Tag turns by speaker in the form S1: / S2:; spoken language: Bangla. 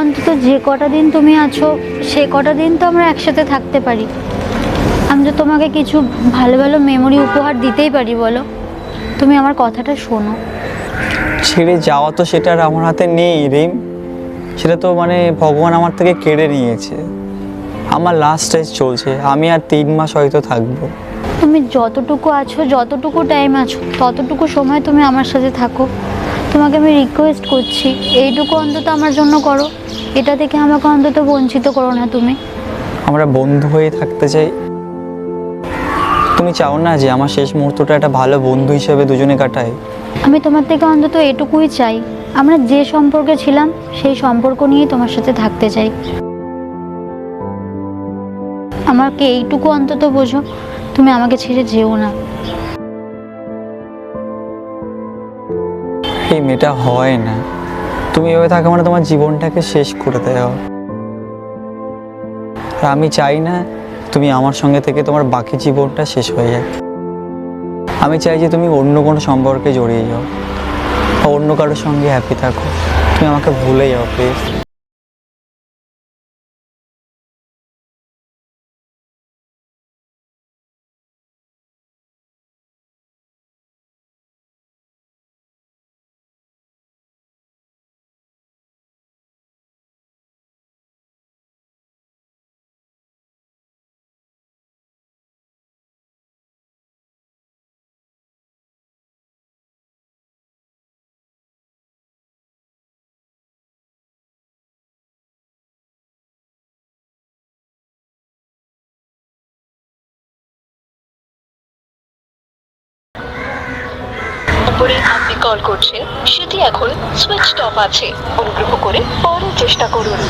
S1: অন্তত যে কটা দিন তুমি আছো সে কটা দিন তো আমরা একসাথে থাকতে পারি। আমি তো তোমাকে কিছু ভালো ভালো মেমোরি উপহার দিতেই পারি, বলো? তুমি আমার কথাটা শোনো।
S2: ছেড়ে যাওয়া তো সেটা আর আমার হাতে নেই রিম। সেটা তো ভগবান আমার থেকে কেড়ে নিয়েছে। আমার লাস্ট স্টেজ চলছে, আমি আর 3 মাস হয়তো থাকবো।
S1: তুমি যতটুকু আছো, যতটুকু টাইম আছো, ততটুকু সময় তুমি আমার সাথে থাকো। তোমাকে আমি রিকোয়েস্ট করছি, এইটুকু অন্তত আমার জন্য করো। এটা থেকে আমাকে অন্তত বঞ্চিত করো না তুমি।
S2: আমরা বন্ধু হয়ে থাকতে চাই। তুমি চাও না যে আমার শেষ মুহূর্তটা একটা ভালো বন্ধু হিসেবে দুজনে কাটাই?
S1: আমি তোমার থেকে অন্তত এটুকুই চাই, আমরা যে সম্পর্কে ছিলাম সেই সম্পর্ক নিয়েই তোমার সাথে থাকতে চাই। আমাকে এইটুকু অন্তত বোঝো, তুমি আমাকে ছেড়ে যেও না।
S2: এই মেয়েটা হয় না। তুমি এভাবে থাকা তোমার জীবনটাকে শেষ করে দেওয়া। আর আমি চাই না তুমি আমার সঙ্গে থেকে তোমার বাকি জীবনটা শেষ হয়ে যায়। আমি চাই যে তুমি অন্য কোনো সম্পর্কে জড়িয়ে যাও বা অন্য কারোর সঙ্গে হ্যাপি থাকো। তুমি আমাকে ভুলে যাও প্লিজ।
S3: উপরে আপনি কল করছেন সেটি এখন সুইচড অফ আছে, অনুগ্রহ করে পরে চেষ্টা করুন।